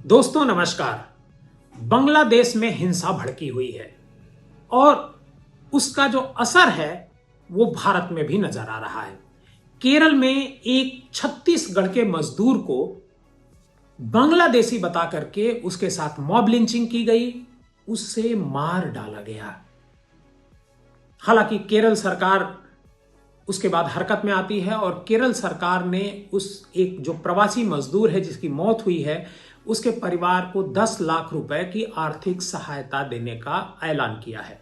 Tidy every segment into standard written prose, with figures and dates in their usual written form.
दोस्तों नमस्कार। बांग्लादेश में हिंसा भड़की हुई है और उसका जो असर है वो भारत में भी नजर आ रहा है। केरल में एक छत्तीसगढ़ के मजदूर को बांग्लादेशी बता करके उसके साथ मॉब लिंचिंग की गई, उससे मार डाला गया। हालांकि केरल सरकार उसके बाद हरकत में आती है और केरल सरकार ने उस एक जो प्रवासी मजदूर है जिसकी मौत हुई है उसके परिवार को 10 लाख रुपए की आर्थिक सहायता देने का ऐलान किया है।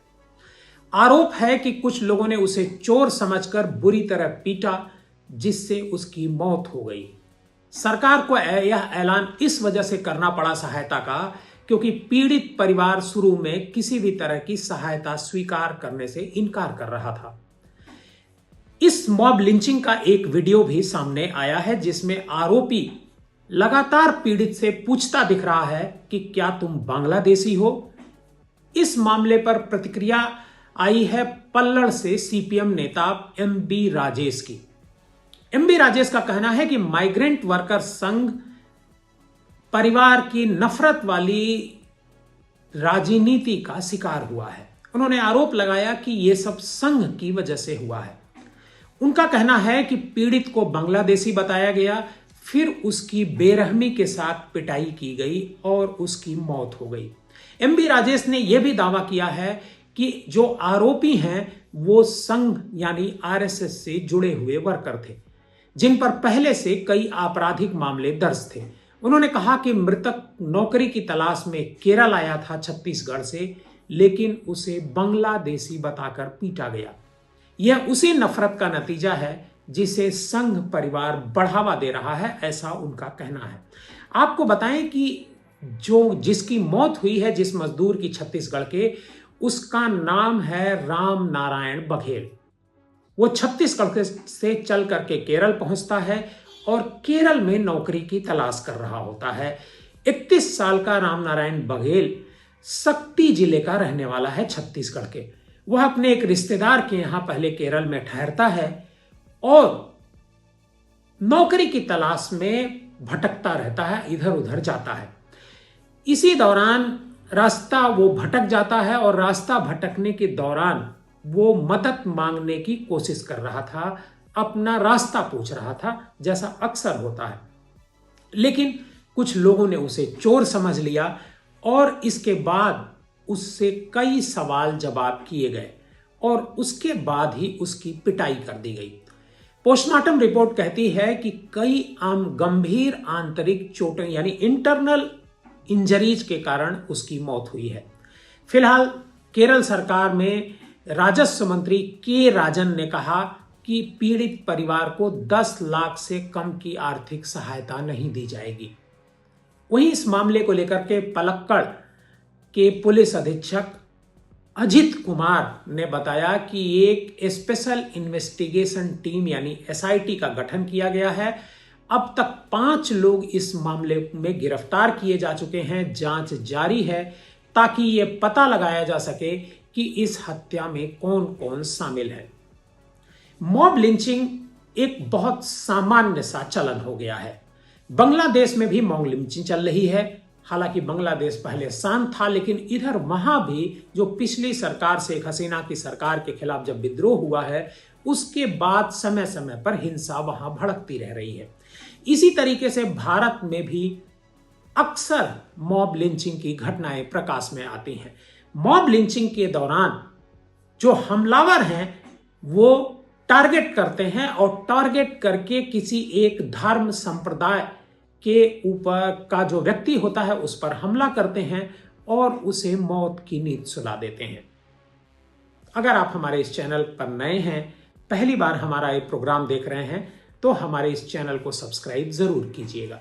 आरोप है कि कुछ लोगों ने उसे चोर समझकर बुरी तरह पीटा जिससे उसकी मौत हो गई। सरकार को यह ऐलान इस वजह से करना पड़ा सहायता का क्योंकि पीड़ित परिवार शुरू में किसी भी तरह की सहायता स्वीकार करने से इनकार कर रहा था। इस मॉब लिंचिंग का एक वीडियो भी सामने आया है जिसमें आरोपी लगातार पीड़ित से पूछता दिख रहा है कि क्या तुम बांग्लादेशी हो। इस मामले पर प्रतिक्रिया आई है पल्लड़ से सीपीएम नेता एमबी राजेश की। एमबी राजेश का कहना है कि माइग्रेंट वर्कर संघ परिवार की नफरत वाली राजनीति का शिकार हुआ है। उन्होंने आरोप लगाया कि यह सब संघ की वजह से हुआ है। उनका कहना है कि पीड़ित को बांग्लादेशी बताया गया, फिर उसकी बेरहमी के साथ पिटाई की गई और उसकी मौत हो गई। एमबी राजेश ने यह भी दावा किया है कि जो आरोपी हैं वो संघ यानी आरएसएस से जुड़े हुए वर्कर थे जिन पर पहले से कई आपराधिक मामले दर्ज थे। उन्होंने कहा कि मृतक नौकरी की तलाश में केरल आया था छत्तीसगढ़ से, लेकिन उसे बांग्लादेशी बताकर पीटा गया। यह उसी नफरत का नतीजा है जिसे संघ परिवार बढ़ावा दे रहा है, ऐसा उनका कहना है। आपको बताएं कि जिसकी मौत हुई है जिस मजदूर की छत्तीसगढ़ के, उसका नाम है राम नारायण बघेल। वो छत्तीसगढ़ से चल करके केरल पहुंचता है और केरल में नौकरी की तलाश कर रहा होता है। 31 साल का राम नारायण बघेल सक्ती जिले का रहने वाला है छत्तीसगढ़ के। वह अपने एक रिश्तेदार के यहां पहले केरल में ठहरता है और नौकरी की तलाश में भटकता रहता है, इधर उधर जाता है। इसी दौरान रास्ता वो भटक जाता है और रास्ता भटकने के दौरान वो मदद मांगने की कोशिश कर रहा था, अपना रास्ता पूछ रहा था जैसा अक्सर होता है। लेकिन कुछ लोगों ने उसे चोर समझ लिया और इसके बाद उससे कई सवाल जवाब किए गए और उसके बाद ही उसकी पिटाई कर दी गई। पोस्टमार्टम रिपोर्ट कहती है कि कई गंभीर आंतरिक चोटें यानी इंटरनल इंजरीज के कारण उसकी मौत हुई है। फिलहाल केरल सरकार में राजस्व मंत्री के राजन ने कहा कि पीड़ित परिवार को 10 लाख से कम की आर्थिक सहायता नहीं दी जाएगी। वहीं इस मामले को लेकर के पलक्कड़ के पुलिस अधीक्षक अजित कुमार ने बताया कि एक स्पेशल इन्वेस्टिगेशन टीम यानी एसआईटी का गठन किया गया है। अब तक 5 लोग इस मामले में गिरफ्तार किए जा चुके हैं। जांच जारी है ताकि यह पता लगाया जा सके कि इस हत्या में कौन कौन शामिल है। मॉब लिंचिंग एक बहुत सामान्य सा चलन हो गया है। बांग्लादेश में भी मॉब लिंचिंग चल रही है। हालांकि बांग्लादेश पहले शांत था, लेकिन इधर वहां भी जो पिछली सरकार शेख हसीना की सरकार के खिलाफ जब विद्रोह हुआ है उसके बाद समय समय पर हिंसा वहां भड़कती रह रही है। इसी तरीके से भारत में भी अक्सर मॉब लिंचिंग की घटनाएं प्रकाश में आती हैं। मॉब लिंचिंग के दौरान जो हमलावर हैं वो टारगेट करते हैं और टारगेट करके किसी एक धर्म संप्रदाय के ऊपर का जो व्यक्ति होता है उस पर हमला करते हैं और उसे मौत की नींद सुला देते हैं। अगर आप हमारे इस चैनल पर नए हैं, पहली बार हमारा ये प्रोग्राम देख रहे हैं, तो हमारे इस चैनल को सब्सक्राइब जरूर कीजिएगा।